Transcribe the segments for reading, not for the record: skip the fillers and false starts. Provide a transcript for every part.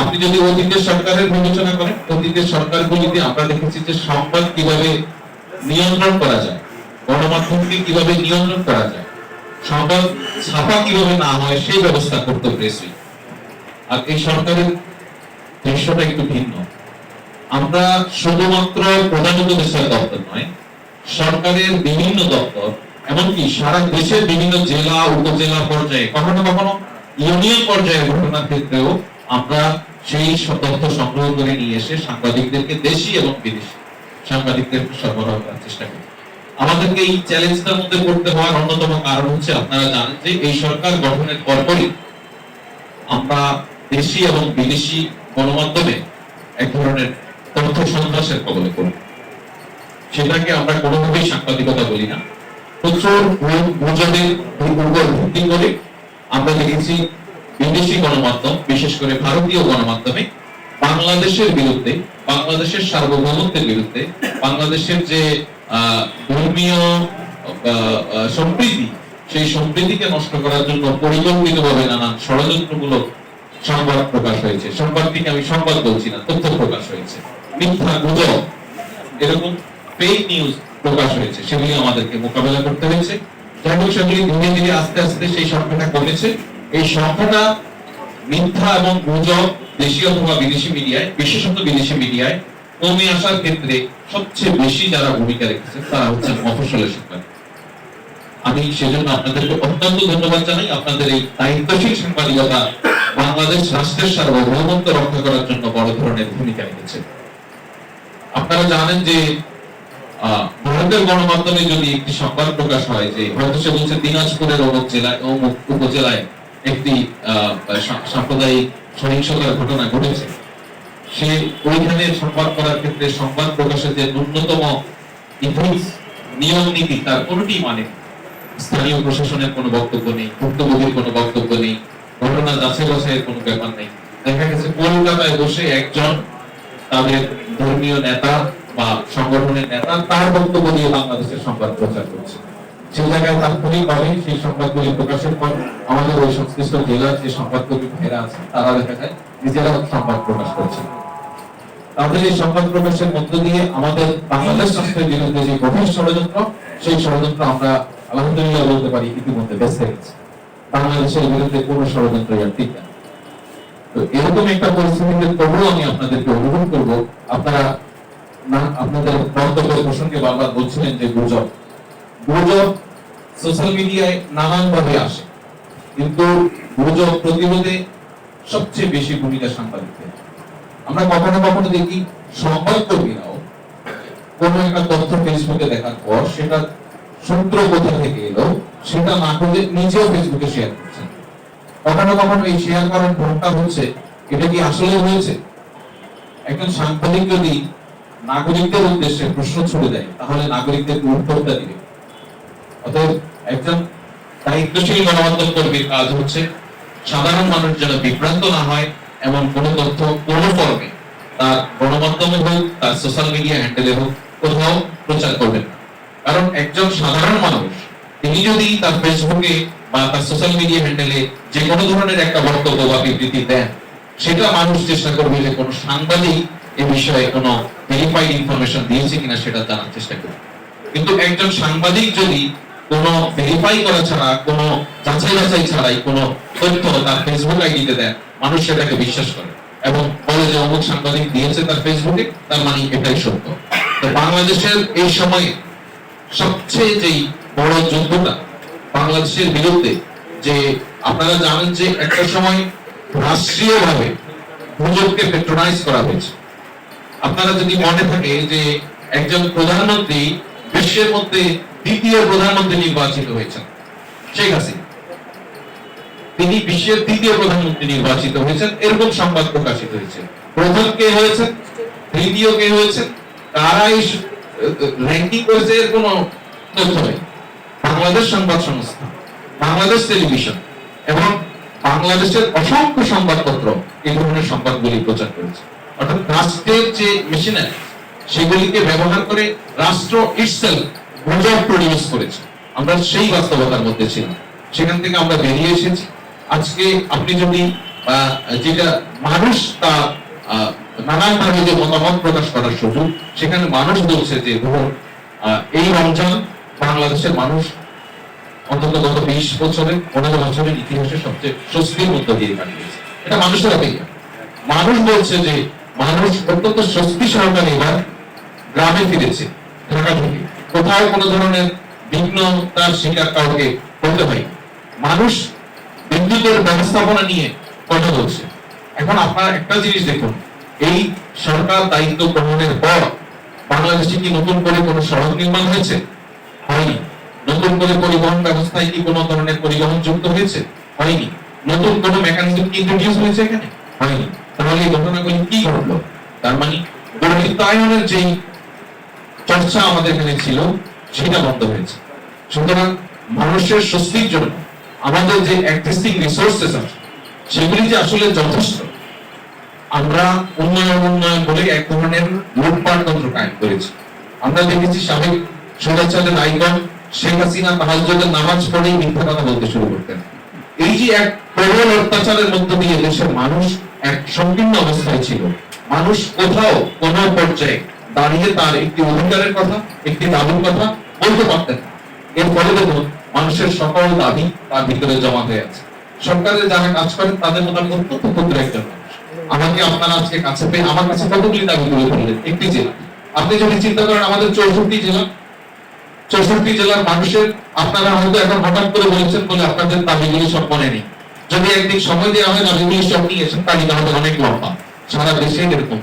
আপনি যদি অতীতের সরকারের বিবেচনা করেন, অতীতের সরকারগুলিতে আমরা দেখেছি যে সংবাদ কিভাবে নিয়ন্ত্রণ করা যায়, গণমাধ্যমকে কিভাবে নিয়ন্ত্রণ করা যায়, সংবাদ ছাপা কিভাবে না হয় সেই ব্যবস্থা করতে প্রেসই। আর এই সরকারের দৃশ্যটা একটু ভিন্ন। আমরা শুধুমাত্র প্রধান উপদেষ্টার দপ্তর নয়, সরকারের বিভিন্ন দপ্তর, এমনকি সারা দেশের বিভিন্ন জেলা উপজেলা পর্যায়ে, কখনো কখনো ইউনিয়ন পর্যায়ের ঘটনার ক্ষেত্রেও আমরা সেই তথ্য সংগ্রহ করে নিয়ে এসে সাংবাদিকদেরকে, দেশি এবং বিদেশি সাংবাদিকদেরকে সরবরাহ করার চেষ্টা করি। আমাদেরকে এই চ্যালেঞ্জটার মধ্যে পড়তে হওয়ার অন্যতম কারণ হচ্ছে, আপনারা জানেন যে এই সরকার গঠনের পরপরই আমরা দেশি এবং বিদেশি গণমাধ্যমে এক ধরনের তথ্য সন্ত্রাসের কবলে পড়ি। সেটাকে আমরা কোনোভাবেই সাংবাদিকতা বলি না। প্রচুর গুজবের উপর ভিত্তি করে আমরা দেখেছি বিদেশি গণমাধ্যম, বিশেষ করে ভারতীয় গণমাধ্যমে বাংলাদেশের বিরুদ্ধে, বাংলাদেশের সার্বভৌমত্বের বিরুদ্ধে, বাংলাদেশের যে ধর্মীয় সম্প্রীতি, সেই সম্প্রীতিকে নষ্ট করার জন্য পরিকল্পিতভাবে নানান ষড়যন্ত্রমূলক সংবাদ প্রকাশ হয়েছে। সংবাদটিকে আমি সংবাদ বলছি না, তথ্য প্রকাশ হয়েছে, মিথ্যা গুজব, এরকম ফেক নিউজ প্রকাশ হয়েছে, সেগুলি আমাদেরকে মোকাবেলা করতে হয়েছে। যাই হোক, সেগুলি ধীরে ধীরে আস্তে আস্তে সেই সংখ্যাটা কমেছে। এই সংখ্যাটা মিথ্যা এবং গুজব দেশীয় অথবা বিদেশি মিডিয়ায়, বিশেষত বিদেশি মিডিয়ায় কমে আসার ক্ষেত্রে সবচেয়ে বেশি যারা ভূমিকা রেখেছে তারা হচ্ছে মফস্বলের সাংবাদিক। আমি সেজন্য আপনাদেরকে অত্যন্ত ধন্যবাদ জানাই। আপনাদের এই দায়িত্বশীল সাংবাদিকতা বাংলাদেশ রাষ্ট্রের সার্বভৌমত্ব রক্ষা করার জন্য বড় ধরনের ভূমিকা রেখেছে। আপনারা জানেন যে ভারতের গণমাধ্যমে যদি একটি সংবাদ প্রকাশ হয় যে হয়তো সে বলছে দিনাজপুরের অমুক জেলায়, অমুক উপজেলায় একটি সাম্প্রদায়িক সহিংসতার ঘটনা ঘটেছে, সে ওইখানে সংবাদ করার ক্ষেত্রে সংবাদ প্রকাশের যে ন্যূনতম নিয়ম নীতি তার কোনটি মানে, স্থানীয় প্রশাসনের কোনো বক্তব্য নেই, ভুক্তভোগীর কোনো বক্তব্য নেই, ঘটনা যাচাই বাছাইয়ের কোনো ব্যাপার নেই। দেখা গেছে কলকাতায় বসে একজন তাদের ধর্মীয় নেতা বা সংগঠনের নেতা তার বক্তব্য দিয়ে বাংলাদেশের সংবাদ প্রচার করছে। সেই জায়গায় তাৎক্ষণিকভাবে সেই সংবাদগুলি প্রকাশের পর আমাদের ওই সংশ্লিষ্ট জেলার যে সংবাদকর্মী ভাইরা আছে তারা দেখা যায় নিজেরা সংবাদ প্রকাশ করছে। তাদের এই সংবাদ প্রকাশের মধ্য দিয়ে আমাদের বাংলাদেশ রাষ্ট্রের বিরুদ্ধে যে গভীর ষড়যন্ত্র, সেই ষড়যন্ত্র আমরা আলহামদুলিল্লাহ বলতে পারি ইতিমধ্যে বেঁচে গেছে। বাংলাদেশের বিরুদ্ধে কোনো ষড়যন্ত্র আর ঠিক না। তো এরকম একটা পরিস্থিতিতে তবুও আমি আপনাদেরকে অনুরোধ করব, আপনারা আপনাদের বক্তব্যের প্রসঙ্গে বারবার বলছিলেন যে গুজব সোশ্যাল মিডিয়ায় নানান ভাবে আসে, কিন্তু গুজব প্রতিরোধে সবচেয়ে বেশি ভূমিকা সাংবাদিকদের। আমরা কখনো কখনো দেখি সংবাদকর্মীরাও কোন একটা তথ্য ফেসবুকে দেখার পর সেটা সূত্র কোথা থেকে এলো সেটা না করে নিজেও ফেসবুকে শেয়ার করছেন। কখনো কখনো এই শেয়ার করার ভুলটা হচ্ছে, এটা কি আসলে হয়েছে? একজন সাংবাদিক যদি নাগরিকদের উদ্দেশ্যে প্রশ্ন ছুড়ে দেয় তাহলে নাগরিকদের উত্তরটা দিবে। অতএব একজন দায়িত্বশীল গণমাধ্যম কর্মীর কাজ হচ্ছে সাধারণ মানুষ যেন বিভ্রান্ত না হয় এমন কোন তথ্য কোন ফর্মে তার গণমাধ্যমে হোক, তার সোশ্যাল মিডিয়া হ্যান্ডেলে হোক, কোথাও প্রচার করবেন না। কারণ একজন সাধারণ মানুষ তিনি যদি তার ফেসবুকে বা তার সোশ্যাল মিডিয়া হ্যান্ডেলে যে কোনো ধরনের একটা বক্তব্য বা বিবৃতি দেন, সেটা মানুষ চেষ্টা করবে যে কোনো সাংবাদিক এ বিষয়ে কোনো ভেরিফাইড ইনফরমেশন দিয়েছে কিনা সেটা জানার চেষ্টা করবে। কিন্তু একজন সাংবাদিক যদি কোনো ভেরিফাই করা ছাড়া, কোনো যাচাই বাছাই ছাড়াই কোনো তথ্য তার ফেসবুক আইডিতে দেন, মানুষ সেটাকে বিশ্বাস করে এবং বলে যে অমুক সাংবাদিক দিয়েছে তার ফেসবুকে, তার মানে এটাই সত্য। তো বাংলাদেশের এই সময়ে সবচেয়ে যেই বড় যুদ্ধটা বাংলাদেশের বিরুদ্ধে, যে আপনারা জানেন যে একটা সময় রাষ্ট্রীয়ভাবে গুজবকে পেট্রোনাইজ করা হয়েছে। আপনারা যদি মনে থাকে যে একজন প্রধানমন্ত্রী বিশ্বের মধ্যে দ্বিতীয় প্রধানমন্ত্রী নির্বাচিত হয়েছেন, শেখ হাসিনা, তিনি বিশ্বের দ্বিতীয় প্রধানমন্ত্রী নির্বাচিত হয়েছেন, এরকম সংবাদ প্রকাশিত হয়েছে। প্রথম কে হয়েছে, তৃতীয় কে হয়েছে, তারাই র্যাঙ্কিং করেছে, এর কোনো তথ্য নেই। বাংলাদেশ সংবাদ সংস্থা, বাংলাদেশ টেলিভিশন এবং বাংলাদেশের অসংখ্য সংবাদপত্র এই ধরনের সংবাদগুলি প্রচার করেছে। অর্থাৎ রাষ্ট্রের যে মেশিনারি সেগুলিকে ব্যবহার করে রাষ্ট্র ইটসেলফ গুজব প্রডিউস করেছে। আমরা সেই বাস্তবতার মধ্যে ছিলাম, সেখান থেকে আমরা বেরিয়ে এসেছি। আজকে আপনি যদি বা যেটা মানুষ তার নানান ভাবে যে মতামত প্রকাশ করার সুযোগ, সেখানে মানুষ বলছে যে ধরুন এই রমজান বাংলাদেশের মানুষ অন্তত গত 20 বছরে 15 বছরের ইতিহাসে সবচেয়ে স্বস্তির মধ্য দিয়ে কাটিয়েছে। এটা মানুষের অপেক্ষা। মানুষ বলছে যে মানুষ অত্যন্ত স্বস্তি সহকারে এবার গ্রামে ফিরেছে, ঢাকা থেকে কোথাও কোনো ধরনের বিঘ্নতার শিকার কাউকে করতে হয়। মানুষ বিদ্যুতের ব্যবস্থাপনা নিয়ে কথা বলছে। এখন আপনারা একটা জিনিস দেখুন, এই সরকার দায়িত্ব গ্রহণের পর বাংলাদেশে কি নতুন করে কোনো সড়ক নির্মাণ হয়েছে? হয়নি। নতুন করে পরিবহন ব্যবস্থায় কি কোনো ধরনের পরিবহন যুক্ত হয়েছে? হয়নি। নতুন কোনো মেকানিজম কি ইন্ট্রোডিউস হয়েছে এখানে? হয়নি। তাহলে এই ঘটনাগুলি কি ঘটলো? তার মানে গণিতায়নের যেই চর্চা আমাদের এখানে ছিল সেটা বন্ধ হয়েছে। সুতরাং মানুষের স্বস্তির জন্য আমাদের যে এক্সিস্টিং রিসোর্সেস আছে সেগুলি যে আসলে যথেষ্ট, আমরা উন্নয়ন বলে এক ধরনের লুটপাট তন্ত্র কায়েম করেছি। আমরা দেখেছি সাবেক স্বৈরাচারের আইকন শেখ হাসিনা তাহাজ্জুদের নামাজ পড়েই মিথ্যা কথা বলতে শুরু করতেন। এই যে এক প্রবল অত্যাচারের মধ্য দিয়ে দেশের মানুষ এক সংকীর্ণ অবস্থায় ছিল, মানুষ কোথাও কোন পর্যায়ে দাঁড়িয়ে তার একটি অধিকারের কথা, একটি দাবির কথা বলতে পারতেন না। এর ফলে দেখুন মানুষের সকল দাবি তার ভিতরে জমা হয়ে আছে। সরকারের যারা কাজ করেন তাদের মধ্যে অত্যন্ত ক্ষুদ্র একজন মানুষ। আমাকে আপনারা আজকে কাছে পেয়ে আমার কাছে কতগুলি দাবি তুলে ধরলেন একটি জেলা। আপনি যদি চিন্তা করেন আমাদের 64 জেলার মানুষের আপনারা হয়তো এখন হঠাৎ করে বলেছেন বলে আপনাদের দাবিগুলি সব মনে নেই। যদি একদিন সময় দেওয়া হয় দাবিগুলি সব নিয়ে এসেন, তালিকা হবে অনেক লম্বা। সারা দেশে এরকম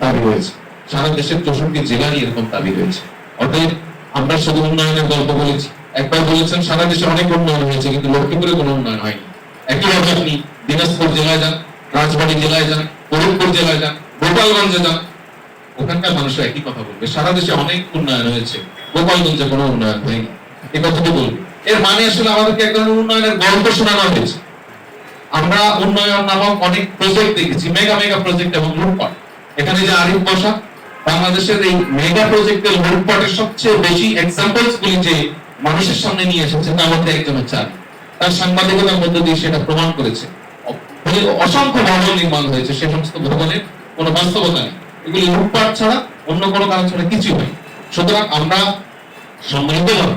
দাবি রয়েছে, সারা দেশের 64 জেলারই এরকম দাবি রয়েছে। অতএব আমরা শুধু উন্নয়নের গল্প বলেছি। একবার বলেছেন সারা দেশে অনেক উন্নয়ন হয়েছে, কিন্তু লক্ষ্মীপুরে কোনো উন্নয়ন হয়নি। একইভাবে আপনি দিনাজপুর জেলায় যান, রাজবাড়ী জেলায় যান, ফরিদপুর জেলায় যান, গোপালগঞ্জে যান, ওখানকার মানুষরা একই কথা বলবে সারা দেশে অনেক উন্নয়ন হয়েছে, গোপালগঞ্জে কোনো উন্নয়ন হয়নি। এই কথাটি বলবে। এর মানে আসলে আমাদেরকে এক ধরনের উন্নয়নের গল্প শোনানো হয়েছে। আমরা উন্নয়ন নামক অনেক প্রজেক্ট দেখেছি, মেগা প্রজেক্ট এবং লুটপাট। এখানে যে আরিফ বসা বাংলাদেশের এই মেগা প্রজেক্টের লুটপাটের সবচেয়ে বেশি এক্সাম্পলস গুলি যে মানুষের সামনে নিয়ে এসেছে তার মধ্যে একজন হচ্ছে আরিফ। তার সাংবাদিকতার মধ্যে দিয়ে সেটা প্রমাণ করেছে। অসংখ্য ভবন নির্মাণ হয়েছে, সে সমস্ত ভবনের কোনো বাস্তবতা নেই। এগুলি লুটপাট ছাড়া অন্য কোনো কারণ ছাড়া কিছু হয়। সুতরাং আমরা সম্মিলিতভাবে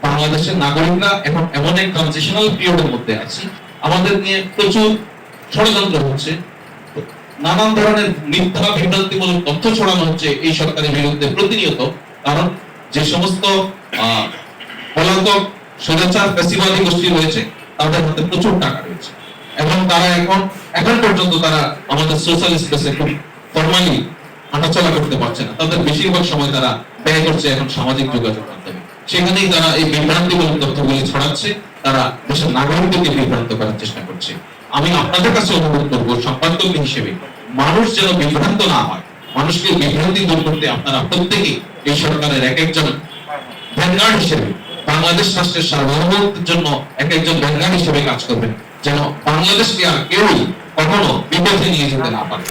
বাংলাদেশের নাগরিকরা এখন এমন এক ট্রানজিশনাল পিরিয়ডের মধ্যে আছি, আমাদের নিয়ে প্রচুর ষড়যন্ত্র হচ্ছে, নানান ধরনের মিথ্যা বিভ্রান্তিমূলক তথ্য ছড়ানো হচ্ছে এই সরকারের বিরুদ্ধে প্রতিনিয়ত। কারণ যে সমস্ত পলাতক স্বৈরাচার ফ্যাসিবাদী গোষ্ঠী রয়েছে তাদের হাতে প্রচুর টাকা রয়েছে এবং তারা এখন পর্যন্ত তারা আমাদের সোশ্যাল স্পেসে খুব ফর্মালি হাঁটাচলা করতে পারছে না। তাদের বেশিরভাগ সময় তারা ব্যয় করছে এখন সামাজিক যোগাযোগ মাধ্যমে। সেখানেই তারা এই বিভ্রান্তিমূলক তথ্যগুলি ছড়াচ্ছে, তারা দেশের নাগরিকদেরকে বিভ্রান্ত করার চেষ্টা করছে। আমি আপনাদের কাছে অনুরোধ করবো সম্পাদক হিসেবে মানুষ যেন বিভ্রান্ত না হয়, মানুষকে বিভ্রান্তি দূর করতে আপনারা প্রত্যেকেই এই সরকারের এক একজন ভ্যানগার্ড হিসেবে বাংলাদেশ রাষ্ট্রের সার্বভৌমত্বের জন্য এক একজন ভ্যানগার্ড হিসেবে কাজ করবেন, যেন বাংলাদেশকে আর কেউ কখনো বিপথে নিয়ে যেতে না পারে।